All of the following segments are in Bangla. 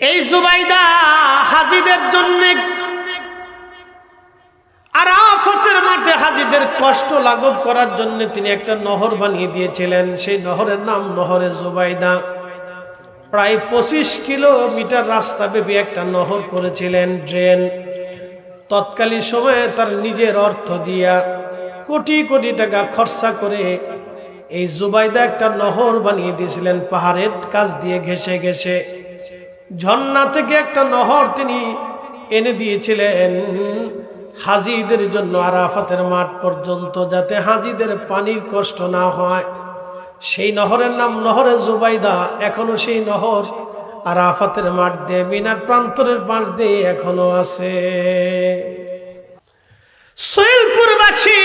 এই জুবাইদা হাজীদের জন্য আরাফাতের মাঠে হাজীদের কষ্ট লাঘব করার জন্য তিনি একটা নহর বানিয়ে দিয়েছিলেন। সেই নহরের নাম নহরে জুবাইদা। প্রায় 25 কিলোমিটার রাস্তা ব্যাপী একটা নহর করেছিলেন, ড্রেন। তৎকালীন সময়ে তার নিজের অর্থ দিয়া কোটি কোটি টাকা খরচা করে এই জুবাইদা একটা নহর বানিয়ে দিয়েছিলেন। পাহাড়ের কাছ দিয়ে ঘেঁষে ঘেঁষে ঝর্ণা থেকে একটা নহর তিনি এনে দিয়েছিলেন হাজীদের জন্য, আরাফাতের মাঠ পর্যন্ত, যাতে হাজীদের পানির কষ্ট না হয়। সেই নহরের নাম নহরে জুবাইদা। এখনো সেই নহর আরাফাতের মাঠ দিয়ে মিনার প্রান্তরের পাশ দিয়ে এখনো আছে। সোহেলপুরবাসী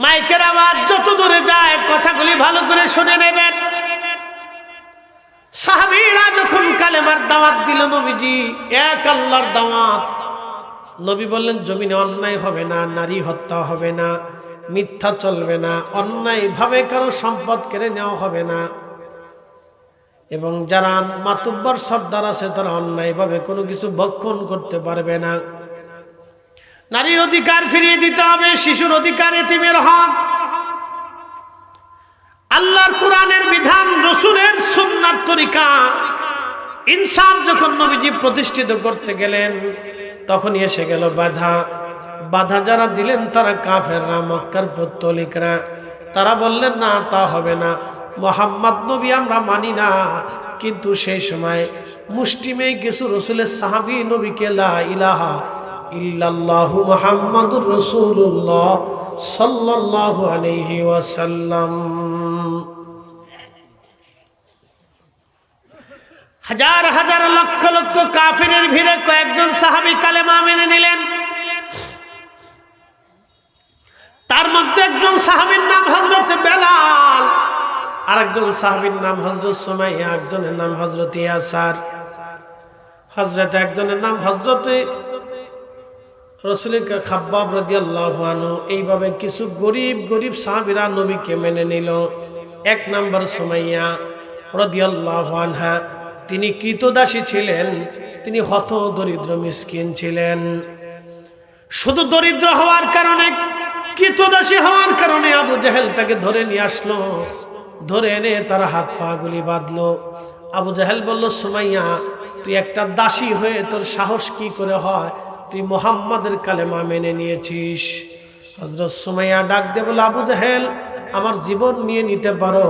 মাইকের আওয়াজ যত দূরে যায় কথাগুলি ভালো করে শুনে নেবেন। সাহাবীরা যখন কালেমার দাওয়াত দিল নবীজি, এক আল্লাহর দাওয়াত, নবী বললেন জমিনে অন্যায় হবে না, নারী হত্যা হবে না, মিথ্যা চলবে না, অন্যায় ভাবে কারো সম্পদ কেড়ে নেওয়া হবে না, এবং যারা মাতুব্বর সর্দার আছে তারা অন্যায় ভাবে কোনো কিছু ভক্ষণ করতে পারবে না। নারীর অধিকার ফিরিয়ে দিতে হবে, শিশুর অধিকার, এতিমের হক, আল্লাহর কোরআনের বিধান, রসুলের সুন্নাত তরিকা, ইনসাফ যখন নবীজি প্রতিষ্ঠিত করতে গেলেন তখনই এসে গেল বাধা। বাধা যারা দিলেন তারা কাফেররা, মক্কার পৌত্তলিকরা। তারা বললেন না, তা হবে না, মুহাম্মদ নবী আমরা মানি না। কিন্তু সেই সময় মুষ্টিমেয় কিছু রসুলের সাহাবী নবীকে লা ইলাহা ইল্লাল্লাহু মুহাম্মাদুর রাসূলুল্লাহ সাল্লাল্লাহু আলাইহি ওয়াসাল্লাম, হাজার হাজার লক্ষ লক্ষ কাফিরের ভিড়ে কয়েকজন সাহাবী কালেমা মেনে নিলেন। তার মধ্যে একজন সাহাবীর নাম হযরত বেলাল, আরেকজন সাহাবীর নাম হযরত সুমাইয়া, একজনের নাম হযরত ইয়াসার, একজনের নাম হযরত রাসূল খাব্বাব রাদিয়াল্লাহু আনহু। এইভাবে কিছু গরিব গরিব সাহাবীরা নবীকে মেনে নিল। এক নম্বর সুমাইয়া রাদিয়াল্লাহু আনহা, তিনি কৃতদাসী ছিলেন, তিনি হত দরিদ্র মিসকিন ছিলেন। শুধু দরিদ্র হওয়ার কারণে, কৃতদাসী হওয়ার কারণে আবু জাহেল তাকে ধরে নিয়ে আসলো। ধরে এনে তার হাত পা গুলি বাঁধলো। আবু জাহেল বলল, সুমাইয়া তুই একটা দাসী হয়ে তোর সাহস কি করে হয়, তুই মুহাম্মাদের কালেমা মেনে নিয়েছিস। হযরত সুমাইয়া ডাক দিয়ে বলে, আবু জাহেল আমার জীবন নিয়ে নিতে পারো,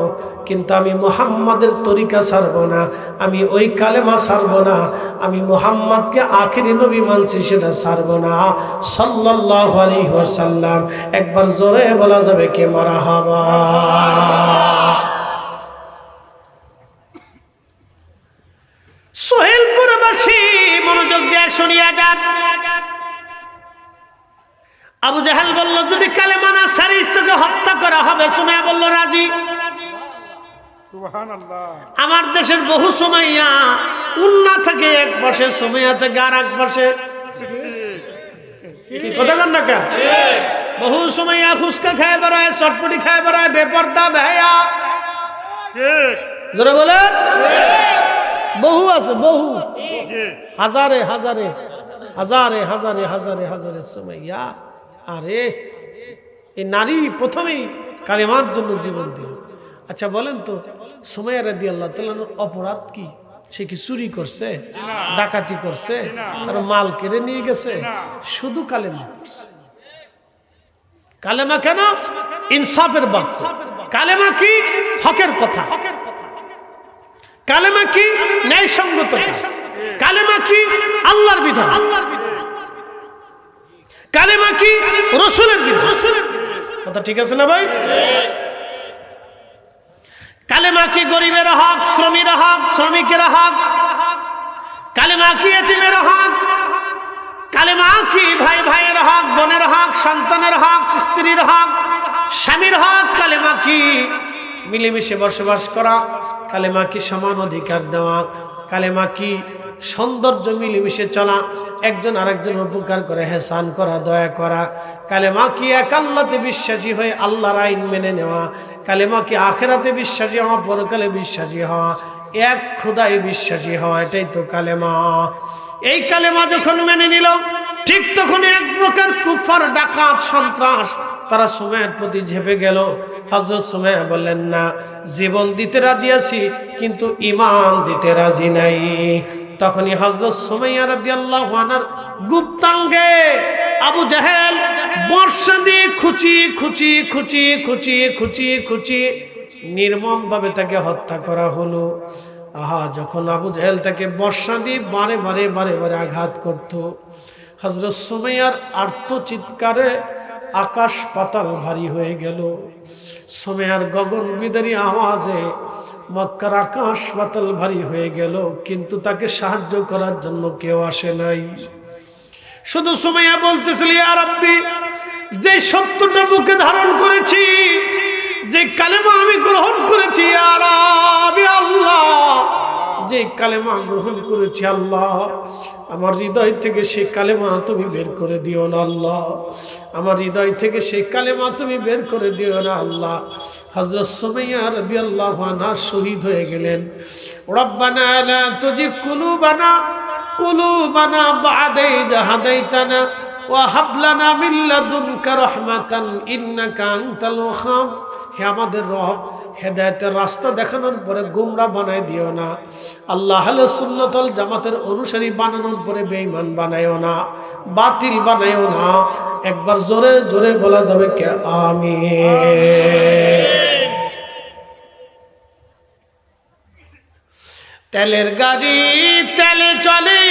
কিন্তু আমি মুহাম্মাদের তরিকা ছাড়বো না, আমি ওই কালেমা ছাড়বো না, আমি মুহাম্মাদকে আখিরি নবী মানছি, সেটা ছাড়বো না সাল্লাল্লাহু আলাইহি ওয়াসাল্লাম। একবার জোরে বলা যাবে কি মারহাবা। সোহেলপুরবাসী মনোযোগ দিয়ে শুনিয়া যান। আবু জাহেল বলল, যদি কালেমা না ছাড়িস তোকে হত্যা করা হবে। সুমাইয়া বলল, রাজি। সুবহানাল্লাহ। আমার দেশের বহু সুমাইয়া উন্না থেকে এক পাশে, সুমাইয়া থেকে আর এক পাশে। কি কথা বল না কেন? বহু সুমাইয়া ফুসকা খায় বেড়ায়, চটপটি খায় বেড়ায়, বেপরদা বেহায়া। ঠিক জোরে বলে। বহু আছে, বহু, হাজারে হাজারে হাজারে হাজারে হাজারে হাজারে সুমাইয়া। আরে এই নারী প্রথমেই কালেমার জন্য জীবন দিল। আচ্ছা বলেন তো, সুমাইয়া রাদিয়াল্লাহু তাআলা অপরাধ কি? সে কি চুরি করছে, ডাকাতি করছে, আর মাল কেড়ে নিয়ে গেছে? শুধু কালেমা করছে। কালেমা কেন? ইনসাফের বাক্য। কালেমা কি? হকের কথা। কালেমা কি? ন্যায়সঙ্গত কাজ। কালেমা কি? আল্লাহর বিধান। কালেমা কি? রাসূলের বিধান। কথা ঠিক আছে না ভাই? কালেমা কি? গরিবের হক, শ্রমিকের হক, শ্রমিকের হক। কালেমা কি? এতিমের হক। কালেমা কি? ভাই ভাইয়ের হক, বোনের হক, সন্তানের হক, স্ত্রীর হক, স্বামীর হক। কালেমা কি? মিলেমিশে বসবাস করা। কালেমা কি? সমান অধিকার দেওয়া। কালেমা কি? সৌন্দর্য, মিলেমিশে চলা, একজন আরেকজন উপকার করে, হেসান করা, দয়া করা। কালেমা কি? এক আল্লাহতে বিশ্বাসী হয়ে আল্লাহর আইন মেনে নেওয়া। কালেমা কি? আখিরাতে বিশ্বাসী হওয়া, পরকালে বিশ্বাসী হওয়া। এক খোদায় বিশ্বাসী হওয়া, এটাই তো কালেমা। এই কালেমা যখন মেনে নিল, ঠিক তখন এক প্রকার কুফার, ডাকাত, সন্ত্রাস তারা সুমাইয়ার প্রতি ঝেঁপে গেল। হযরত সুমাইয়া বললেন, না, জীবন দিতে রাজি আছি কিন্তু ঈমান দিতে রাজি নাই। তখনই হযরত সুমাইয়া রাদিয়াল্লাহু আনহার গুপ্তাঙ্গে আবু জাহেল বর্ষা দিয়ে খুঁচিয়ে নির্মম ভাবে তাকে হত্যা করা হলো। আহা, যখন আবু জাহেল তাকে বর্ষা দিয়ে বারে বারে আঘাত করত, হযরত সুমাইয়ার আর্তচিৎকারে আকাশ পাতাল ভারী হয়ে গেল। সুমাইয়ার গগন বিদারী আওয়াজে মক্কার আকাশ পাতাল ভারী হয়ে গেল, কিন্তু তাকে সাহায্য করার জন্য কেউ আসে নাই। শুধু সুমাইয়া বলতেছিল, ইয়া রাব্বি, যে সত্যটা বুকে ধারণ করেছি, যে কালেমা আমি গ্রহণ করেছি, ইয়া রাব্বি আল্লাহ, যে কালেমা গ্রহণ করেছি আল্লাহ, আমার হৃদয় থেকে সেই কালেমা তুমি বের করে দিও না আল্লাহ, আমার হৃদয় থেকে সেই কালেমা তুমি বের করে দিও না আল্লাহ। হযরত সুমাইয়া রাদিয়াল্লাহু আনহা শহীদ হয়ে গেলেন। রব্বানা লা তুজিগ কুলুবানা বা'দা ইয হাদাইতানা ওয়া হাব লানা মিন লাদুনকা রাহমাতান ইন্নাকা আনতাল ওয়াহ্হাব। হে আমাদের রব, হেদায়েতের রাস্তা দেখানোর পরে গোমরা বানাই দিও না আল্লাহ, আহলে সুন্নাত ওয়াল জামাতের অনুসারী বানানোর পরে বেঈমান বানাইও না, বাতিল বানাইও না। একবার জোরে জোরে বলা যাবে কে আমিন। তেলের গাড়ি তেলে চলে,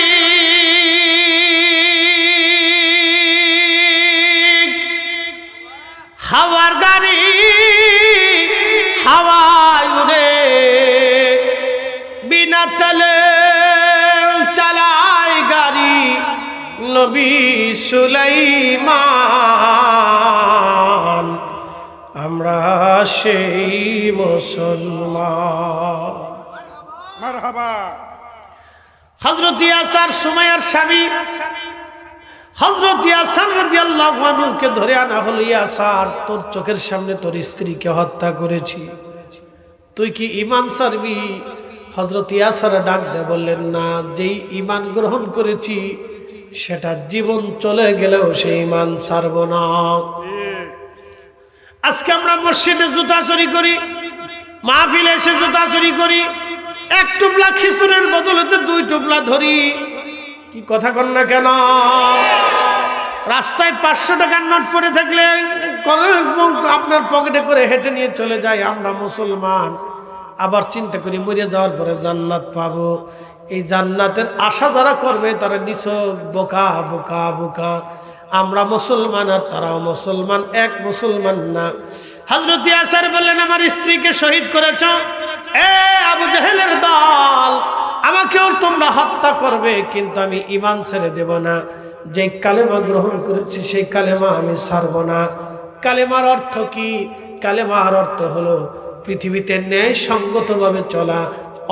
হাওয়ার গাড়ি হাওয়ায় উড়ে, বিনা তেলে চালায় গাড়ি নবী সুলাইমান। আমরা সেই মুসলমান। মারহাবা। হযরত ইয়াসার সুমাইয়ার স্বামী হযরত ইয়াসার রাদিয়াল্লাহু আনহুকে ধরে আনা হলো। ইয়াসার, তোর চোখের সামনে তোর স্ত্রীকে হত্যা করেছি, তুই কি ঈমান ছাড়বি? হযরত ইয়াসার ডাক দিয়ে বললেন, না, যেই ঈমান গ্রহণ করেছি সেটা জীবন চলে গেলেও সেই ঈমান ছাড়ব না। আজকে আমরা মসজিদে জুতা চুরি করি, মাহফিলে এসে জুতা চুরি করি, এক টুপলা খিচুড়ির বদলেতে 2 টুপলা ধরি। কি কথা কন না কেন? রাস্তায় 500 টাকার নোট পড়ে থাকলে আপনার পকেটে করে হেঁটে নিয়ে চলে যায়। আমরা মুসলমান, আবার চিন্তা করি মরে যাওয়ার পরে জান্নাত পাবো। এই জান্নাতের আশা যারা করবে তারা নিছক বোকা বোকা বোকা। আমরা মুসলমান আর তারাও মুসলমান, এক মুসলমান না। হযরত ইয়াসার বললেন, আমার স্ত্রীকে শহীদ করেছ, এ আবু জাহেলের দল, আমাকেও তোমরা হত্যা করবে, কিন্তু আমি ঈমান ছেড়ে দেব না। যে কালেমা গ্রহণ করেছি সেই কালেমা আমি ছাড়ব না। কালেমার অর্থ কি? কালেমার অর্থ হলো পৃথিবীতে ন্যায় সঙ্গতভাবে চলা,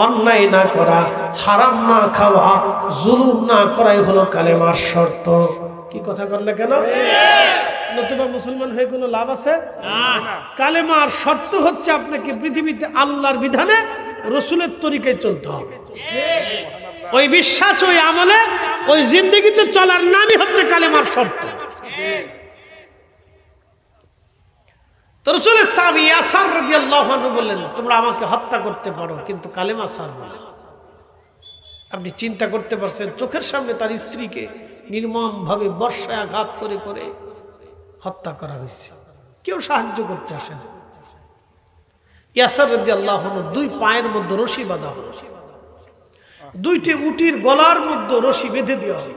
অন্যায় না করা, হারাম না খাওয়া, জুলুম না করাই হলো কালেমার শর্ত। কি কথা করলে কেন? নতুবা মুসলমান হয়ে কোনো লাভ আছে? কালেমার শর্ত হচ্ছে আপনাকে পৃথিবীতে আল্লাহর বিধানে, রসুলের তরিকায় চলতে হবে। ওই বিশ্বাস, ওই আমলে, ওই জিন্দেগিতে চলার নামই হচ্ছে কালেমার শর্ত। তো রাসূলের সাহাবী ইয়াসার রাদিয়াল্লাহু আনহু বললেন, তোমরা আমাকে হত্যা করতে পারো কিন্তু কালেমা ছাড়বে না। আপনি চিন্তা করতে পারছেন, চোখের সামনে তার স্ত্রীকে নির্মম ভাবে বর্ষায় আঘাত করে করে হত্যা করা হয়েছে, কেউ সাহায্য করতে আসে না। ইয়াসার রাদিয়াল্লাহু আনহু 2 পায়ের মধ্যে রশি বাঁধা হলো, 2টি উটির গলার মধ্যে রশি বেঁধে দেওয়া হলো,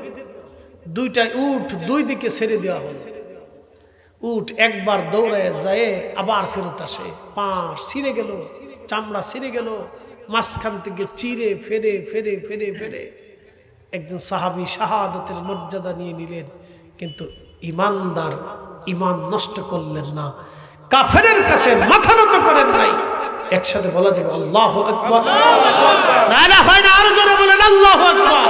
2টা উট 2 দিকে ছেড়ে দেওয়া হলো। উট একবার দৌড়ায় যায়, আবার ফেরত আসে, পা ছিঁড়ে গেল, চামড়া ছিঁড়ে গেল, মাঝখান থেকে চিরে ফেরে ফেরে ফেরে ফেরে একজন সাহাবী শাহাদাতের মর্যাদা নিয়ে নিলেন। কিন্তু ইমানদার ইমান নষ্ট করলেন না, কাফেরের কাছে মাথা নত করেন নাই। একসাথে বলা যাবে আল্লাহু আকবার। না না হয় না, আরো জোরে বলেন আল্লাহু আকবার।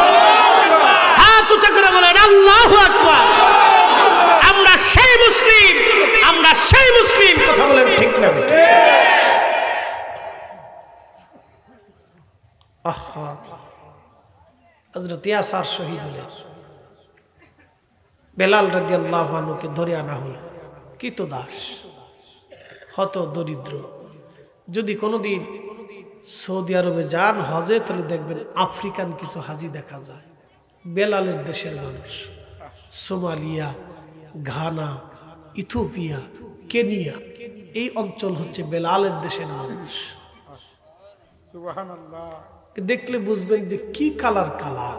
হাত উঁচা করে বলেন আল্লাহু আকবার। আমরা সেই মুসলিম, আমরা সেই মুসলিম। কথা বলেন ঠিক না? হযরত ইয়াসার শহীদ হলেন, বেলাল রাদিয়াল্লাহু আনহুকে ধরে আনা হলো। কৃতদাস, হত দরিদ্র। যদি কোনোদিন সৌদি আরবে যান হজে, তাহলে দেখবেন আফ্রিকান কিছু হাজি দেখা যায়, বেলালের দেশের মানুষ। সোমালিয়া, ঘানা, ইথিওপিয়া, কেনিয়া, এই অঞ্চল হচ্ছে বেলালের দেশের মানুষ। দেখলে বুঝবেন যে কি কালার কালা,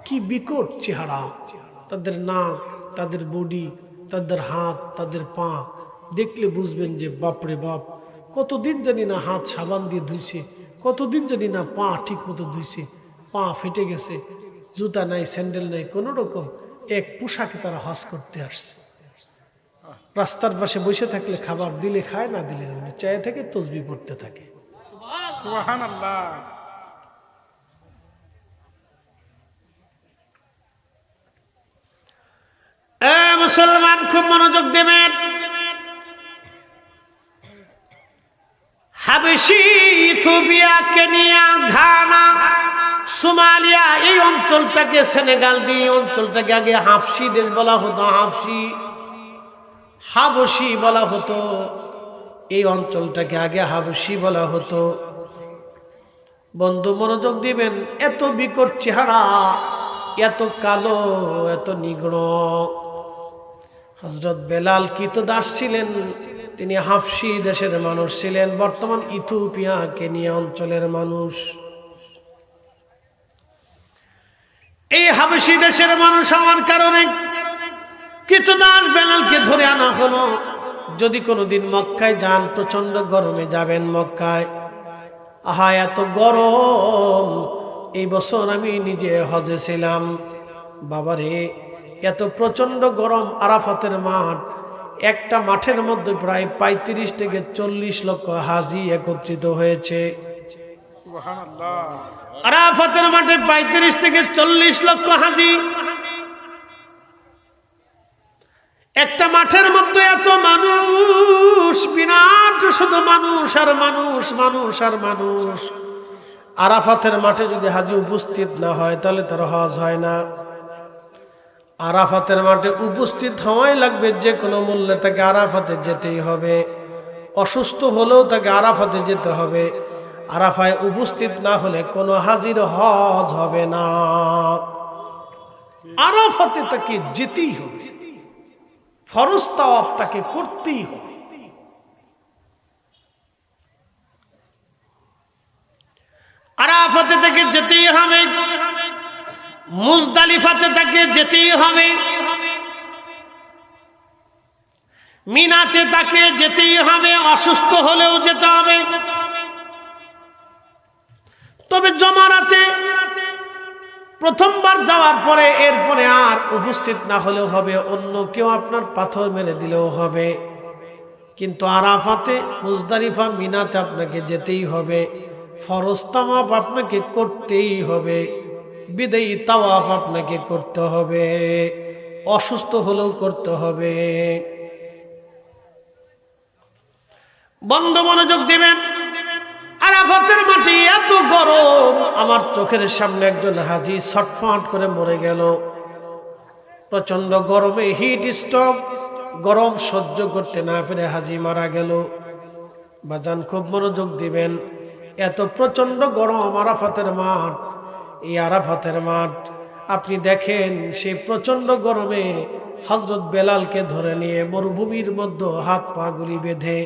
কি বিকট চেহারা, তাদের নাক, তাদের বডি, তাদের হাত, তাদের পা দেখলে বুঝবেন যে বাপরে বাপ, কতদিন জানি না হাত সাবান দিয়ে ধুইছে, কতদিন জানি না পা ঠিক মতো ধুইছে, পা ফেটে গেছে, জুতা নাই, স্যান্ডেল নাই, কোনো রকম এক পোশাকে তারা হজ করতে আসছে। রাস্তার পাশে বসে থাকলে খাবার দিলে খায়, না দিলে চায়ে থেকে তসবিহ পড়তে থাকে। সুবহানাল্লাহ। মুসলমান খুব মনোযোগ দেবেন। হাবশি, ইথিওপিয়া, কেনিয়া, ঘানা, সোমালিয়া, এই অঞ্চলটাকে, সেনেগাল দিয়ে এই অঞ্চলটাকে আগে হাবশি দেশ বলা হতো, হাবশি বলা হতো। এই অঞ্চলটাকে আগে হাবশি বলা হতো। বন্ধু মনোযোগ দিবেন, এত বিকট চেহারা, এত কালো, এত নিগ্ন। হযরত বেলাল কৃতদাস ছিলেন, তিনি হাবশি দেশের মানুষ ছিলেন, বর্তমান ইথিওপিয়া, কেনিয়া অঞ্চলের মানুষ। এই হাবশি দেশের মানুষ হওয়ার কারণে কৃতদাস বেলালকে ধরে আনা হলো। যদি কোনোদিন মক্কায় যান, প্রচন্ড গরমে যাবেন মক্কায়, আহা এত গরম। এই বছর আমি নিজে হজে ছিলাম, বাবারে এত প্রচন্ড গরম। আরাফাতের মাঠ, একটা মাঠের মধ্যে প্রায় 35 থেকে 40 লক্ষ হাজি একত্রিত হয়েছে। সুবহানাল্লাহ। আরাফাতের মাঠে 35 থেকে 40 লক্ষ হাজি, একটা মাঠের মধ্যে এত মানুষ, বিরাট, শুধু মানুষ আর মানুষ, মানুষ আর মানুষ। আরাফাতের মাঠে যদি হাজি উপস্থিত না হয়, তাহলে তার হজ হয় না। আরাফাতের মাঠে উপস্থিত হওয়াই লাগবে, যে কোনো মূল্যে তাকে আরাফাতে যেতেই হবে। অসুস্থ হলেও তাকে আরাফাতে যেতে হবে। আরাফায় উপস্থিত না হলে কোনো হাজির হজ হবে না। আরাফাতে তাকে যেতেই হবে, ফরজ তাওয়াফ তাকে করতেই হবে। আরাফাতে তাকে যেতেই হবে, মুজদালিফাতে তাকে যেতেই হবে, মিনাতে তাকে যেতেই হবে, অসুস্থ হলেও যেতে হবে। তবে জমারাতে প্রথমবার যাওয়ার পরে এরপরে আর উপস্থিত না হলেও হবে, অন্য কেউ আপনার পাথর মেরে দিলেও হবে। কিন্তু আরাফাতে, মুজদালিফা, মিনাতে আপনাকে যেতেই হবে। ফরজ তাওয়াফ আপনাকে করতেই হবে, বিদায়ী তাওয়াফ আপনাকে করতে হবে, অসুস্থ হলেও করতে হবে। বন্ধ মনোযোগ দিবেন। আরাফাতের মাঠে এত গরম, আমার চোখের সামনে একজন হাজি ছটফট করে মরে গেল। প্রচন্ড গরমে, হিট স্ট্রোক, গরম সহ্য করতে না পেরে হাজি মারা গেল। বাজান খুব মনোযোগ দিবেন, এত প্রচন্ড গরম আরাফাতের মাঠ। এই আরাফাতের মাঠ আপনি দেখেন, সেই প্রচন্ড গরমে হযরত বেলালকে ধরে নিয়ে মরুভূমির মধ্যে হাত পা গুলি বেঁধে,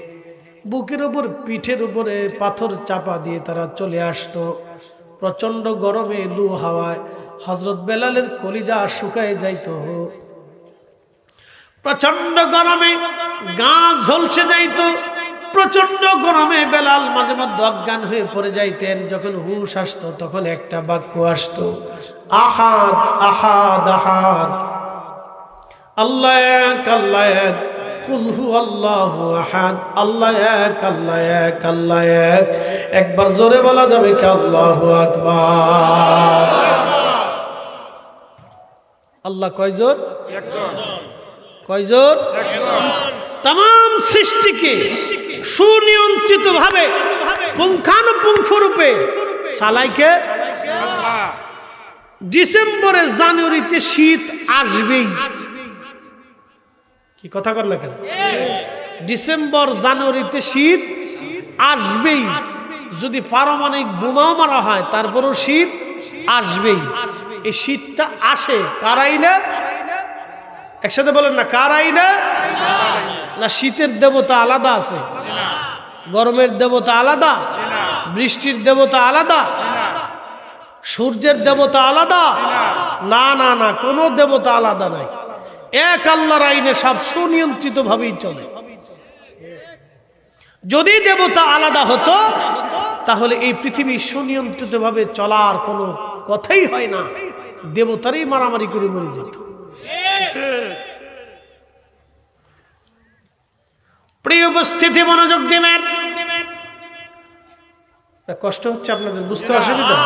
বুকের উপর, পিঠের উপরে পাথর চাপা দিয়ে তারা চলে আসতো। প্রচন্ড গরমে, লু হাওয়ায় হযরত বেলালের কলিজা শুকায় যাইত। প্রচন্ড গরমে গা ঝলসে যাইত। প্রচন্ড গরমে বেলাল মাঝে মধ্যে অজ্ঞান হয়ে পড়ে যাইতেন। যখন হুশ আসতো, তখন একটা বাক্য আসতো, আহাদ আহাদ আহাদ, আল্লাহ এক, আল্লাহ এক, কুল হু আল্লাহু আহাদ, আল্লাহ এক, আল্লাহ এক, আল্লাহ এক। একবার জোরে বলা যাবে কি আল্লাহু আকবার? আল্লাহ কয়জন? একজন। কয়জন? একজন। तमाम সৃষ্টিকে সুনিয়ন্ত্রিত ভাবে, পুঙ্খানুপুঙ্খ রূপে সালাইকে আল্লাহ। ডিসেম্বরে জানুয়ারিতে শীত আসবেই। কি কথা কর না কেন? ডিসেম্বর জানুয়ারিতে শীত আসবেই। যদি পারমাণবিক বোমাও মারা হয় তারপরও শীত আসবেই। এই শীতটা আসে কার আইনে? একসাথে বলেন না, কার আইনে? না শীতের দেবতা আলাদা আছে, গরমের দেবতা আলাদা, বৃষ্টির দেবতা আলাদা, সূর্যের দেবতা আলাদা? না না না, কোনো দেবতা আলাদা নাই। এক আল্লাহর আইনে সব সুনিয়ন্ত্রিত ভাবেই চলে। যদি দেবতা আলাদা হতো তাহলে এই পৃথিবী সুনিয়ন্ত্রিত ভাবে চলার কোনো কথাই হয় না, দেবতারই মারামারি করে মরে যেত। প্রিয় উপস্থিতি, মনোযোগ দিবেন। কষ্ট হচ্ছে আপনাদের, বুঝতে অসুবিধা?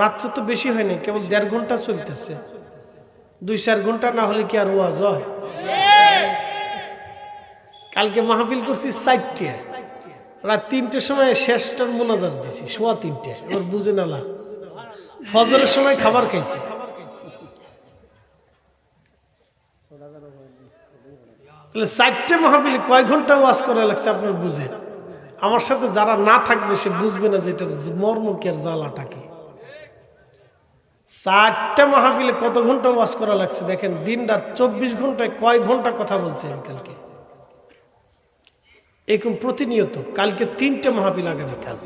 রাত্র তো বেশি হয়নি, কেবল 1.5 ঘন্টা চলতেছে। 2-4 ঘন্টা না হলে কি আর ওয়াজ হয়? কালকে মাহফিল করছি 4টে, রাত 3টের সময় শেষটার মোনাজাত দিছি, 3:15। এবার বুঝে নালা ফজরের সময় খাবার খাইছি। তাহলে 4টে মাহফিলে কয় ঘন্টা ওয়াজ করা লাগছে আপনার বুঝেন। আমার সাথে যারা না থাকবে সে বুঝবে না যে এটার মর্ম কি আর জ্বালাটা কি। 4টে মাহফিলে কত ঘন্টা ওয়াজ করা লাগছে দেখেন। দিন রাত 24 ঘন্টায় কয় ঘন্টা কথা বলছে আমি কালকে। এরকম প্রতিনিয়ত। কালকে 3টে মাহফিল, আগামীকাল,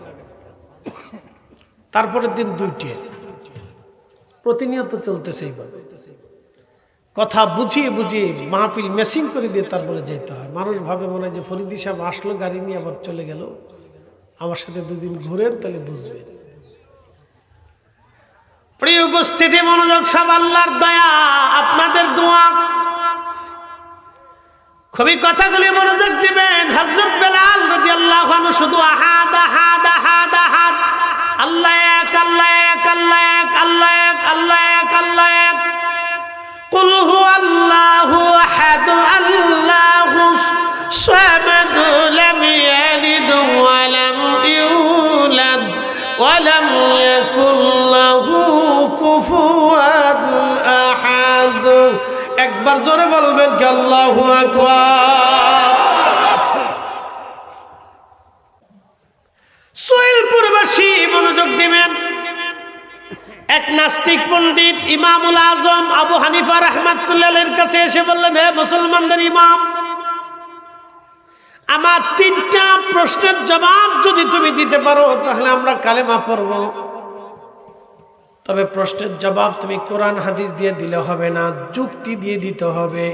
তারপরের দিন 2টে, প্রতিনিয়ত চলতেছে এইভাবে। কথা বুঝিয়ে বুঝিয়ে মাহফিল মেসিং করে দিয়ে তারপরে যেতে হয়। মানুষ ভাবে মনে হয় যে ফরিদি সাহেব আসলো গাড়ি নিয়ে আবার চলে গেল, আমার সাথে 2 দিন ঘুরেন তাহলে বুঝবেন। প্রিয় উপস্থিতি, মনোযোগ সব। আল্লাহর দয়া, আপনাদের দোয়া, খুবই কথাগুলি মনোযোগ দিবেন। হযরত বেলাল রাদিয়াল্লাহু আনহু শুধু আহাদ আহাদ আহাদ আহাদ, আল্লাহ এক, আল্লাহ এক, আল্লাহ এক, আল্লাহ এক, আল্লাহ এক, আল্লাহ এক, কুল হুয়াল্লাহু আহাদ, আল্লাহুস সামাদ, লাম ইয়ালিদ ওয়া লাম ইউলাদ ওয়া লাম ইয়াকুল লাহু কুফুয়ান আহাদ। একবার জোরে বলবেন কি আল্লাহু আকবার। সোহেলপুরবাসী মনোযোগ দিবেন। এক নাস্তিক পণ্ডিত ইমামুল আজম আবু হানিফা রাহমাতুল্লাহির কাছে এসে বললেন, হে মুসলমানদের ইমাম, আমার 3টা প্রশ্নের জবাব যদি তুমি দিতে পারো তাহলে আমরা কালেমা পড়ব। তবে প্রশ্নের জবাব তুমি কোরআন হাদিস দিয়ে দিলে হবে না, যুক্তি দিয়ে দিতে হবে।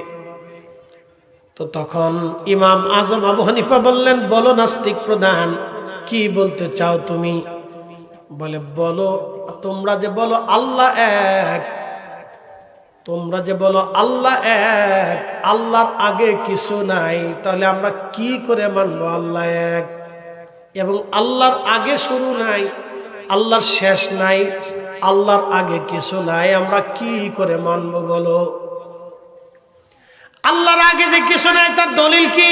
তো তখন ইমাম আজম আবু হানিফা বললেন, বলো নাস্তিক প্রধান, কি বলতে চাও তুমি? বলে, বলো, তোমরা যে বলো আল্লাহ এক, তোমরা যে বলো আল্লাহ এক, আল্লাহর আগে কিছু নাই, তাহলে আমরা কি করে মানবো আল্লাহ এক? এবং আল্লাহর আগে শুরু নাই, আল্লাহর শেষ নাই, আল্লাহর আগে কিছু নাই, আমরা কি করে মানবো বলো? আল্লাহর আগে যে কিছু নাই তার দলিল কি?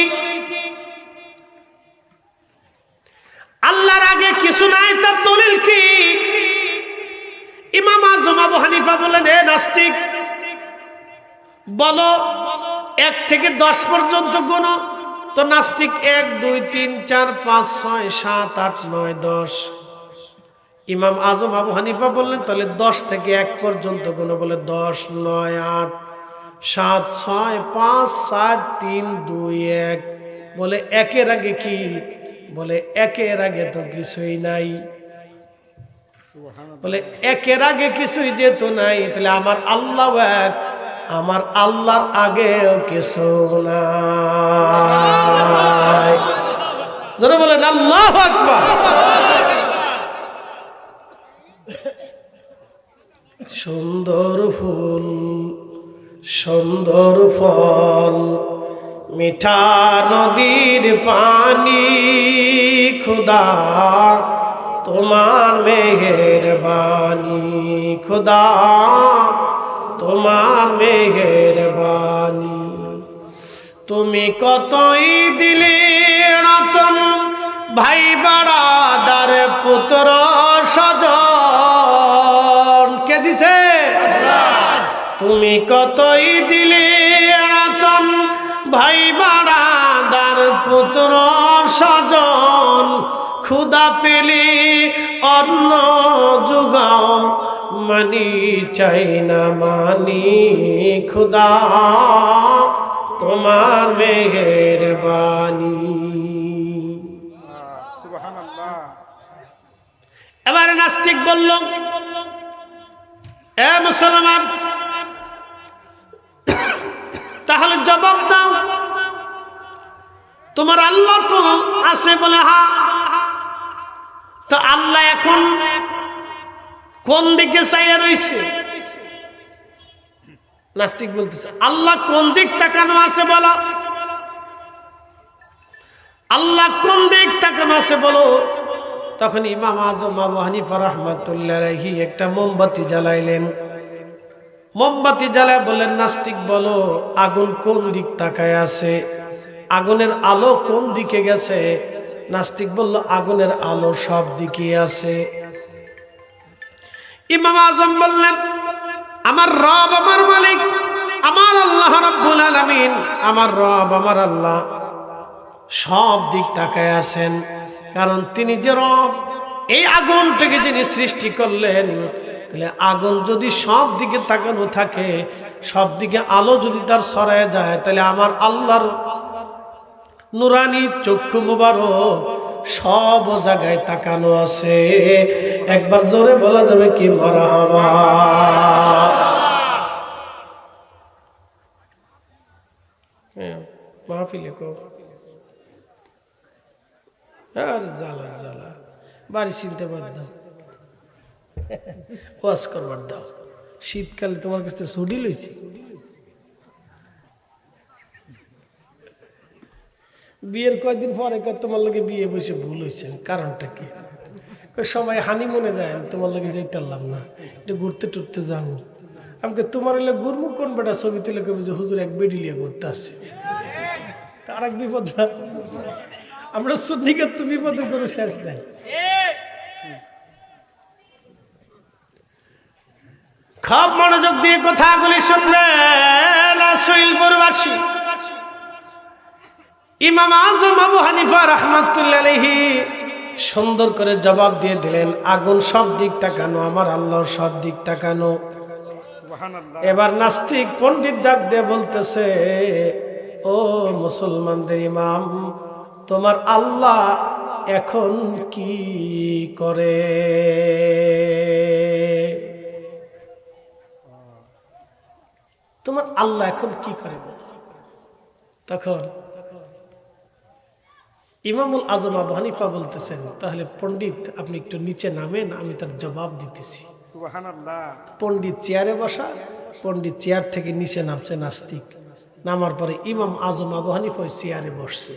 আল্লাহর আগে কিছু নাই তার দলিল কি? ইমাম আজম আবু হানিফা বলেন, হে নাস্তিক, বলো 1 থেকে 10 পর্যন্ত গুনো। তো নাস্তিক 1 2 3 4 5 6 7 8 9 10। ইমাম আজম আবু হানিফা বললেন, তাহলে 10 থেকে 1 পর্যন্ত গুনো। বলে 10 9 8 7 6 5 4 3 2 1। বলে 1-এর আগে কি? বলে 1-এর আগে তো কিছুই নাই। বলে 1-এর আগে কিছুই যেহেতু নাই, তাহলে আমার আল্লাহ এক, আমার আল্লাহর আগেও কিছু নাই। জোরে বলেন আল্লাহু আকবার। সুন্দর ফুল, সুন্দর ফল, মিঠা নদীর পানি, খুদা তোমার মেহেরবানি, খুদা তোমার মেহেরবানি। তুমি কতই দিলে রতন, ভাই বাড়াদার পুত্র স্বজন, কে কে দিছে? তুমি কতই দিলে রতন ভাই বাড়াদার পুত্র স্বজন, ক্ষুধা পেলে অন্ন যোগাও, মানি চাই না মানি খুদা তোমার মেহেরবানি। সুবহানাল্লাহ। এবারে নাস্তিক বলল, এ মুসলমান, তাহলে জবাব দাও, তোমার আল্লাহ তো আছে? বলে হ্যাঁ। তো আল্লাহ এখন কোন দিকে চাইয়া রইছে? নাস্তিক বলতেছে, আল্লাহ কোন দিক তাকানো আছে বলো, আল্লাহ কোন দিক তাকানো আছে বলো। তখন ইমাম আজম আবু হানিফা রাহমাতুল্লাহ আলাইহি একটা মোমবাতি জ্বালাইলেন। মোমবাতি জ্বালায় বলেন, নাস্তিক বলো আগুন কোন দিক তাকায় আছে, আগুনের আলো কোন দিকে গেছে? নাস্তিক বলল, আগুনের আলো সব দিকে আছে। ইমাম আজম বললেন, আমার রব আমার মালিক আমার আল্লাহ রাব্বুল আলামিন, আমার রব আমার আল্লাহ সব দিক তাকায় আছেন, কারণ তিনি যে রব, এই আগুনটাকে যিনি সৃষ্টি করলেন, তাহলে আগুন যদি সব দিকে তাকানো থাকে, সব দিকে আলো যদি তার ছড়ায় যায়, তাহলে আমার আল্লাহর নুরানি চক্ষু মুবারক সব জায়গায় তাকানো আছে। একবার জোরে বলা যাবে কি মারহাবা? মাহফিলে কো আর জ্বালা জ্বালা বাড়ি চিনতে পার দাও, ওয়াজ করবার দাও। শীতকালে তোমার কাছে ছুটি লইছি, বিয়ের কয়েকদিন পরে তোমার লগে বিয়ে বসে ভুল হয়েছে, কারণটা কি? সবাই হানি মনে যায়, আমি তোমার লগে যাইতে পারলাম না, একটু ঘুরতে টুরতে যাবো। আমাকে তোমার এলে গুরমুখ কোন বেটা ছবি তুলে কবি যে হুজুর এক বেডি লিয়ে ঘুরতে আসছে, তার এক বিপদ না। আমরা সুন্নিকে তো বিপদের কোনো শেষ নাই। খুব মনোযোগ দিয়ে কথাগুলি শুনবেন শৈলপুরবাসী। ইমাম আজম আবু হানিফা রাহমাতুল্লাহ আলাইহি সুন্দর করে জবাব দিয়ে দিলেন, আগুন সব দিক তাকানো, আমার আল্লাহর সব দিক তাকানো। এবার নাস্তিক পণ্ডিত ডাক দিয়ে বলতেছে, ও মুসলমানদের ইমাম, তোমার আল্লাহ এখন কি করে? তোমার আল্লাহ এখন কি করে বলো। তখন ইমামুল আজম আবু হানিফা বলতেছেন, তাহলে পণ্ডিত আপনি একটু নিচে নামেন, আমি তার জবাব দিতেছি। সুবহানাল্লাহ। পণ্ডিত চেয়ারে বসা, পণ্ডিত চেয়ার থেকে নিচে নামছে নাস্তিক। নামার পরে ইমাম আজম আবু হানিফা চেয়ারে বসছে,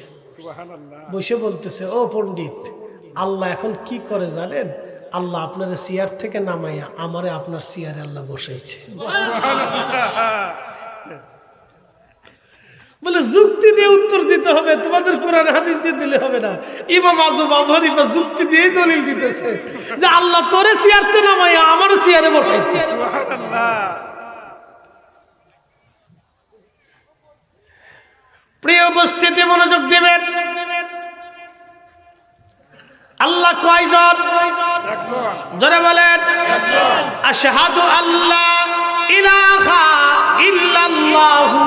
বসে বলতেছে, ও পণ্ডিত, আল্লাহ এখন কি করে জানেন? আল্লাহ আপনার চেয়ার থেকে নামাইয়া আমারে আপনার চেয়ারে আল্লাহ বসাইছে। বলে যুক্তি দিয়ে উত্তর দিতে হবে, তোমাদের কোরআন হাদিস দিয়ে দিলে হবে না। ইমাম আজম আবু হানিফা যুক্তি দিয়ে দলিল দিতেছে যে আল্লাহ তোরে চেয়ারতে নামাইয়া আমার চেয়ারে বসাইছে। প্রিয় উপস্থিতি, মনোযোগ দিবেন। আল্লাহ কয়জন? জোরে বলেন, আশহাদু আল্লা ইলাহা ইল্লাল্লাহু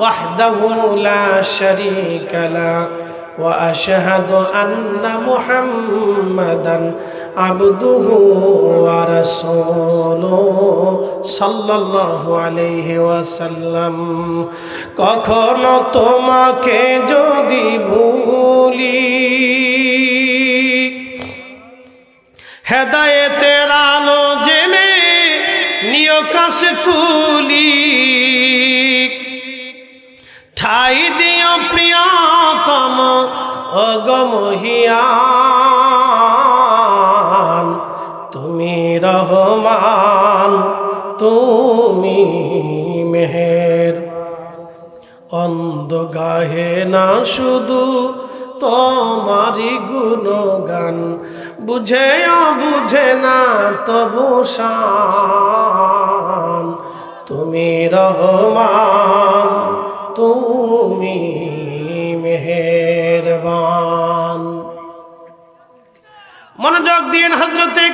ওয়াহদাহু লা শারীকা লা ওয়া আশহাদু আন্না মুহাম্মাদান আবদুহু ওয়া রাসূলুহু সাল্লাল্লাহু আলাইহি ওয়াসাল্লাম। কখনো তোমাকে যদি ভুলি, হেদায়েতের আলো জেনে নিয় কাছে তুলি, ঠাই দিও প্রিয়তম অগমহিয়ান, তুমি রহমান তুমি মেহের। অন্ধ গাহে না শুধু তোমারি গুণগান, বুঝেও বুঝে না তবু শান। রহমান তুমি মেহেরবান। মনোযোগ দিন, হযরতে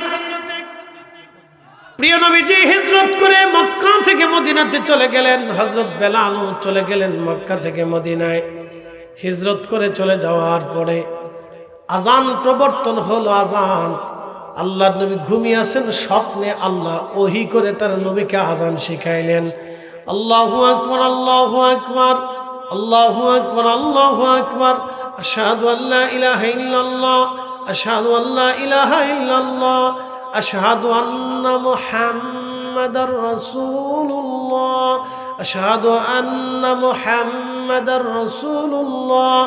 প্রিয় নবীজি হিজরত করে মক্কা থেকে মদিনাতে চলে গেলেন। হযরত বেলালও চলে গেলেন মক্কা থেকে মদিনায়। হিজরত করে চলে যাওয়ার পরে আজান প্রবর্তন হলো। আজান, আল্লাহর নবী ঘুমিয়ে আছেন, স্বপ্নে আল্লাহ ওহী করে তার নবীকে আজান শিখাইলেন। আল্লাহু আকবার, আল্লাহু আকবার, আল্লাহু আকবার, আল্লাহু আকবার, আশহাদু আল্লা ইলাহা ইল্লাল্লাহ, আশহাদু আল্লা ইলাহা ইল্লাল্লাহ, আশহাদু আন্না মুহাম্মাদার রাসূলুল্লাহ, আশহাদু আন্না মুহাম্মাদার রাসূলুল্লাহ,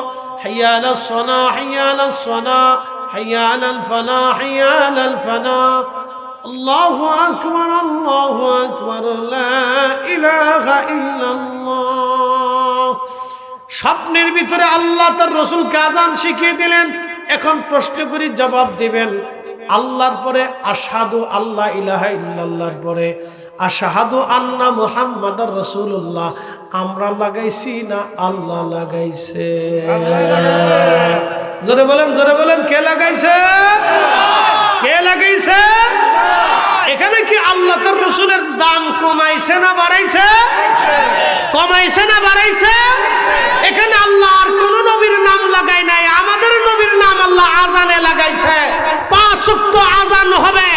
হাইয়া আলাস সালাহ, হাইয়া আলাস সালাহ, হাইয়া আলাল ফালাহ, হাইয়া আলাল ফালাহ। আল্লাহু আকবার, আল্লাহু আকবার, লা ইলাহা ইল্লাল্লাহ। স্বপ্নের ভিতরে আল্লাহ তার রাসূলকে আযান শিখিয়ে দিলেন। এখন প্রশ্ন করি, জবাব দিবেন। আল্লাহর পরে আশহাদু আল্লা ইলাহা ইল্লাল্লাহর পরে আশহাদু আন্না মুহাম্মাদার রাসূলুল্লাহ আমরা লাগাইছি না আল্লাহ লাগাইছে? জোরে বলেন, জোরে বলেন, কে লাগাইছে? কে লাগাইছে? এখানে কি আল্লাহ তার রাসূলের দাম কমাইছে না বাড়াইছে? কমাইছে না বাড়াইছে? এখানে আল্লাহ আর কোন নবীর নাম লাগায় নাই, আমাদের নবীর নাম আল্লাহ আযানে লাগাইছে। 5 ওয়াক্ত আযান হবে,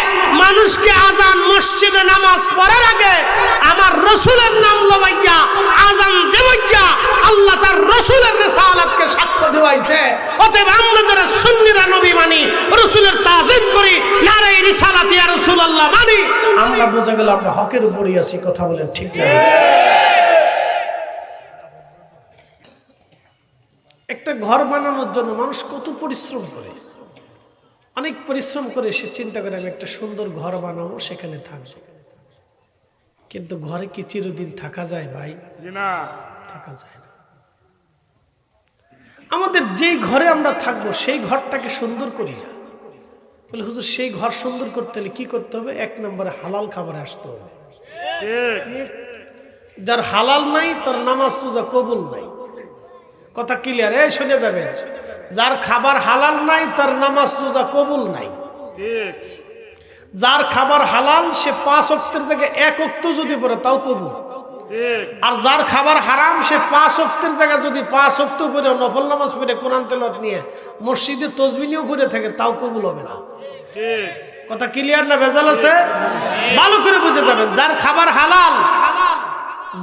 মানুষকে আযান মসজিদে নামাজ পড়ার আগে আমার রাসূলের নাম লবাইয়া আযান দেবাইয়া আল্লাহ তার রাসূলের রিসালাতকে সাক্ষ্য দেওয়াইছে। অতএব আমরা যারা সুন্নিরা নবী মানি, রাসূলের তাজিম করি, নারে রিসালাত ইয়া রাসূলুল্লাহ মানি, আমরা বোঝা গেল আমরা হকের উপরই আছি। কথা বলেন ঠিক না? একটা ঘর বানানোর জন্য মানুষ কত পরিশ্রম করে, অনেক পরিশ্রম করে সে চিন্তা করে আমি একটা সুন্দর ঘর বানাবো, সেখানে থাকবো। কিন্তু ঘরে কি চিরদিন থাকা যায় ভাই? না, থাকা যায় না। আমাদের যেই ঘরে আমরা থাকবো সেই ঘরটাকে সুন্দর করি না। বলে হুজুর সেই ঘর সুন্দর করতে হলে কি করতে হবে? 1 নম্বরে হালাল খাবারে আসতে হবে। যার হালাল নাই তার নামাজ রোজা কবুল নাই। কথা ক্লিয়ার? এই শুনে যাবেন, যার খাবার হালাল নাই তার নামাজ রোজা কবুল নাই। যার খাবার হালাল সে 5 ওয়াক্তের জায়গায় 1 ওয়াক্ত যদি পড়ে তাও কবুল। আর যার খাবার হারাম সে 5 ওয়াক্তের জায়গায় যদি 5 ওয়াক্ত পড়ে নফল নামাজ পড়ে কোরআন তেলাওয়াত নিয়ে মসজিদে তাসবিহ নিয়েও পড়ে থাকে তাও কবুল হবে না। কথা ক্লিয়ার না ভেজাল আছে? ভালো করে বুঝে যাবেন, যার খাবার হালাল,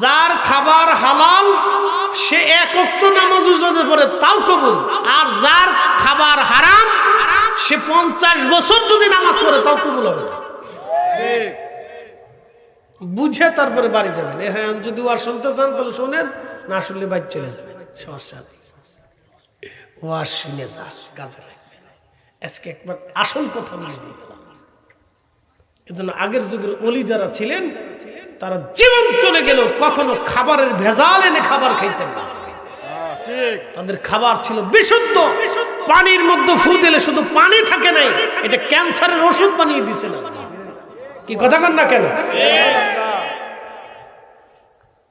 যার খাবার হালাল সে 1 ওয়াক্ত নামাজও যদি পড়ে তাও কবুল। আর যার খাবার হারাম সে 50 বছর যদি নামাজ পড়ে তাও কবুল হবে না। বুঝে তারপরে বাড়ি যাবেন। হ্যাঁ, যদি ওয়াজ শুনতে চান তাহলে শুনেন, না শুনলে বাড়ি চলে যাবেন, সমস্যা নেই। ওয়াজ শুনে যাস, কাজে লাগবে। আজকে একবার আসল কথা বলে দিয়ে গেলাম। এজন্য আগের যুগের ওলি যারা ছিলেন তারা জীবন চলে গেল কখনো খাবারের ভেজাল এনে খাবার খাইতেন না। তাদের খাবার ছিল বিশুদ্ধ। পানির মধ্যে ফু দিলে শুধু পানি থাকে নাই, এটা ক্যান্সারের ওষুধ বানিয়ে দিছে না। কি কথা কন না কেন?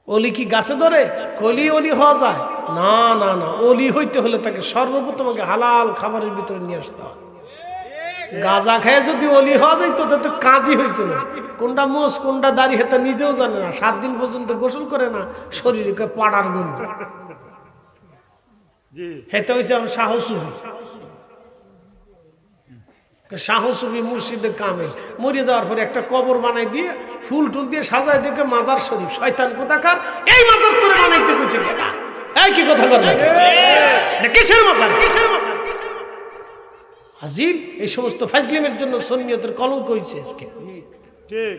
ওলি কি গাছে ধরে? কলি ওলি হওয়া যায় না? না না, ওলি হইতে হলে তাকে সর্বপ্রথম হালাল খাবারের ভিতরে নিয়ে আসতে হবে। গাঁজা খেয়ে যদি অলি হওয়া যায় তো তাতে কাজই হয়েছিল। কোনটা মোষ কোনটা দাড়ি হেতা নিজেও জানে না, 7 দিন পর্যন্ত গোসল করে না, শরীরে পাড়ার গন্ধ। হেতে হয়েছে আমার সাহসুবি। সাহসুবি মুর্শিদে কামেল মরে যাওয়ার পরে একটা কবর বানাই দিয়ে ফুল টুল দিয়ে সাজায় দেখে মাজার শরীফ। শয়তান কোথাকার, এই মাজার করে বানাইতে কইছে। এই কি কথা বল? কিসের মাজার? কিসের মাজার? হাজির এই সমস্ত ফাজলিমের জন্য সুন্নিয়তের কলঙ্ক হয়েছে আজকে। ঠিক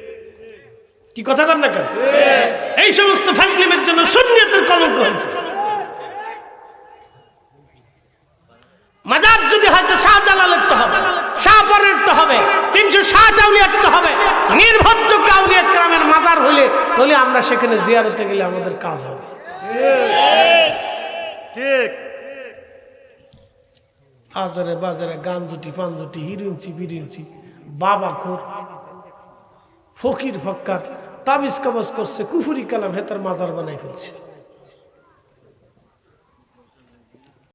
কি কথা কর না কেন? এই সমস্ত ফাজলিমের জন্য সুন্নিয়তের কলঙ্ক হয়েছে। মাজার যদি হয়তো শাহজালালের তো হবে, শাহপরের তো হবে, 360 আউলিয়ার তো হবে, নির্ভরযোগ্য আউলিয়া কেরামের মাজার হইলে তাহলে আমরা সেখানে জিয়ারতে গেলে আমাদের কাজ হবে। ঠিক আজারে বাজারে গান জুটি পান জুটি হিরুইনছি বিরিনছি বাবা খোর ফকির ফক্কার তাবিজ কবজ করছে, কুফুরি কালাম হেতার মাজার বানাই ফেলছে।